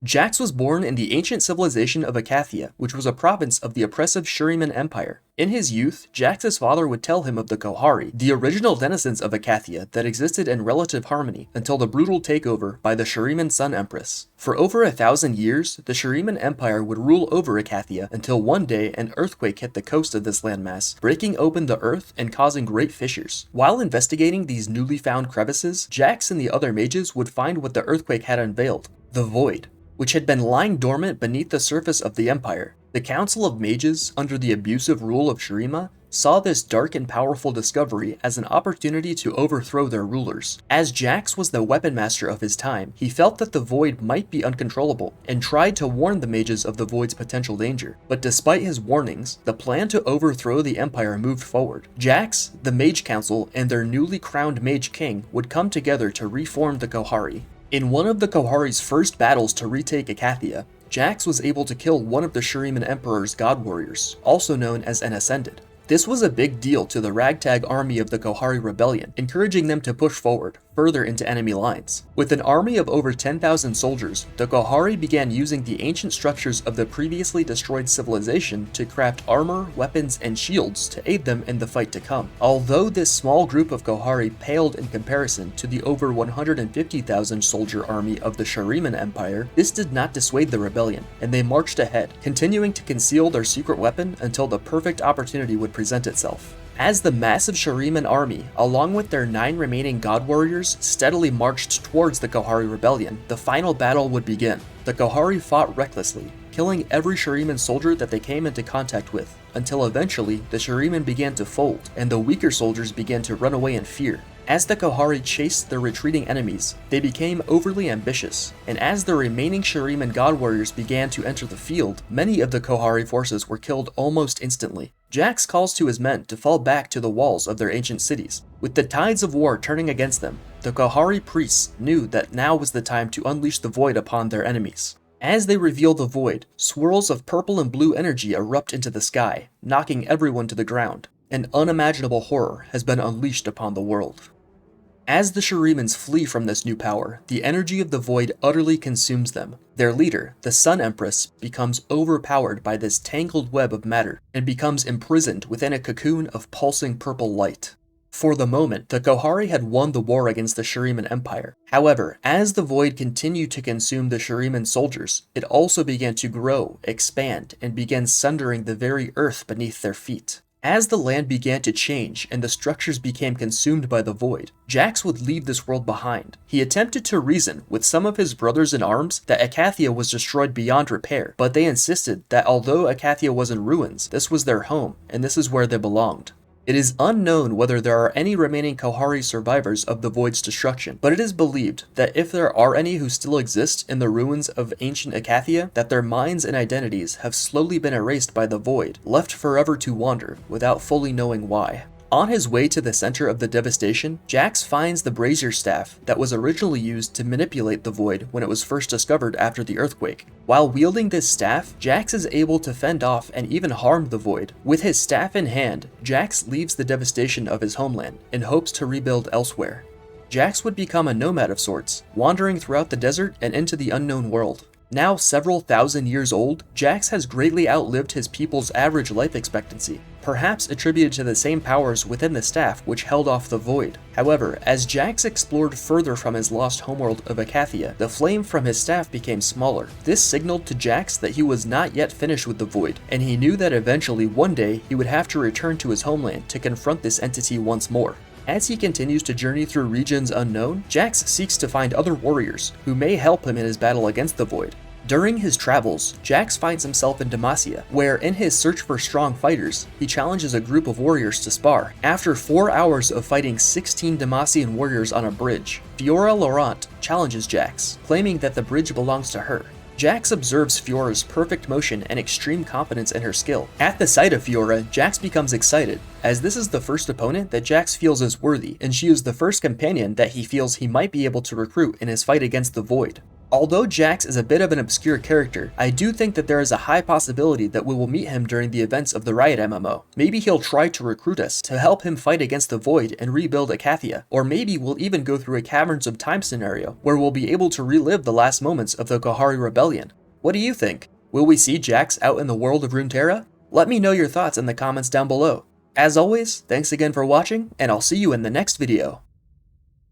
Jax was born in the ancient civilization of Icathia, which was a province of the oppressive Shuriman Empire. In his youth, Jax's father would tell him of the Kohari, the original denizens of Icathia that existed in relative harmony until the brutal takeover by the Shuriman Sun Empress. For over 1,000 years, the Shuriman Empire would rule over Icathia until one day an earthquake hit the coast of this landmass, breaking open the earth and causing great fissures. While investigating these newly found crevices, Jax and the other mages would find what the earthquake had unveiled: the Void, which had been lying dormant beneath the surface of the Empire. The Council of Mages, under the abusive rule of Shurima, saw this dark and powerful discovery as an opportunity to overthrow their rulers. As Jax was the weapon master of his time, he felt that the Void might be uncontrollable, and tried to warn the mages of the Void's potential danger. But despite his warnings, the plan to overthrow the Empire moved forward. Jax, the Mage Council, and their newly crowned Mage King would come together to reform the Kohari. In one of the Kohari's first battles to retake Icathia, Jax was able to kill one of the Shuriman Emperor's god warriors, also known as an Ascended. This was a big deal to the ragtag army of the Kohari rebellion, encouraging them to push forward, further into enemy lines. With an army of over 10,000 soldiers, the Kohari began using the ancient structures of the previously destroyed civilization to craft armor, weapons, and shields to aid them in the fight to come. Although this small group of Kohari paled in comparison to the over 150,000 soldier army of the Shuriman Empire, this did not dissuade the rebellion, and they marched ahead, continuing to conceal their secret weapon until the perfect opportunity would present itself. As the massive Shuriman army, along with their 9 remaining god warriors, steadily marched towards the Kohari rebellion, the final battle would begin. The Kohari fought recklessly, killing every Shuriman soldier that they came into contact with, until eventually the Shuriman began to fold, and the weaker soldiers began to run away in fear. As the Kohari chased their retreating enemies, they became overly ambitious, and as the remaining Shuriman god warriors began to enter the field, many of the Kohari forces were killed almost instantly. Jax calls to his men to fall back to the walls of their ancient cities. With the tides of war turning against them, the Kohari priests knew that now was the time to unleash the Void upon their enemies. As they reveal the Void, swirls of purple and blue energy erupt into the sky, knocking everyone to the ground. An unimaginable horror has been unleashed upon the world. As the Shurimans flee from this new power, the energy of the Void utterly consumes them. Their leader, the Sun Empress, becomes overpowered by this tangled web of matter, and becomes imprisoned within a cocoon of pulsing purple light. For the moment, the Kohari had won the war against the Shuriman Empire. However, as the Void continued to consume the Shuriman soldiers, it also began to grow, expand, and began sundering the very earth beneath their feet. As the land began to change and the structures became consumed by the Void, Jax would leave this world behind. He attempted to reason with some of his brothers in arms that Icathia was destroyed beyond repair, but they insisted that although Icathia was in ruins, this was their home, and this is where they belonged. It is unknown whether there are any remaining Kohari survivors of the Void's destruction, but it is believed that if there are any who still exist in the ruins of ancient Icathia, that their minds and identities have slowly been erased by the Void, left forever to wander, without fully knowing why. On his way to the center of the devastation, Jax finds the brazier staff that was originally used to manipulate the Void when it was first discovered after the earthquake. While wielding this staff, Jax is able to fend off and even harm the Void. With his staff in hand, Jax leaves the devastation of his homeland in hopes to rebuild elsewhere. Jax would become a nomad of sorts, wandering throughout the desert and into the unknown world. Now several thousand years old, Jax has greatly outlived his people's average life expectancy, perhaps attributed to the same powers within the staff which held off the Void. However, as Jax explored further from his lost homeworld of Icathia, the flame from his staff became smaller. This signaled to Jax that he was not yet finished with the Void, and he knew that eventually one day he would have to return to his homeland to confront this entity once more. As he continues to journey through regions unknown, Jax seeks to find other warriors who may help him in his battle against the Void. During his travels, Jax finds himself in Demacia, where in his search for strong fighters, he challenges a group of warriors to spar. After 4 hours of fighting 16 Demacian warriors on a bridge, Fiora Laurent challenges Jax, claiming that the bridge belongs to her. Jax observes Fiora's perfect motion and extreme confidence in her skill. At the sight of Fiora, Jax becomes excited, as this is the first opponent that Jax feels is worthy, and she is the first companion that he feels he might be able to recruit in his fight against the Void. Although Jax is a bit of an obscure character, I do think that there is a high possibility that we will meet him during the events of the Riot MMO. Maybe he'll try to recruit us to help him fight against the Void and rebuild Icathia, or maybe we'll even go through a Caverns of Time scenario where we'll be able to relive the last moments of the Gohari Rebellion. What do you think? Will we see Jax out in the world of Runeterra? Let me know your thoughts in the comments down below. As always, thanks again for watching, and I'll see you in the next video.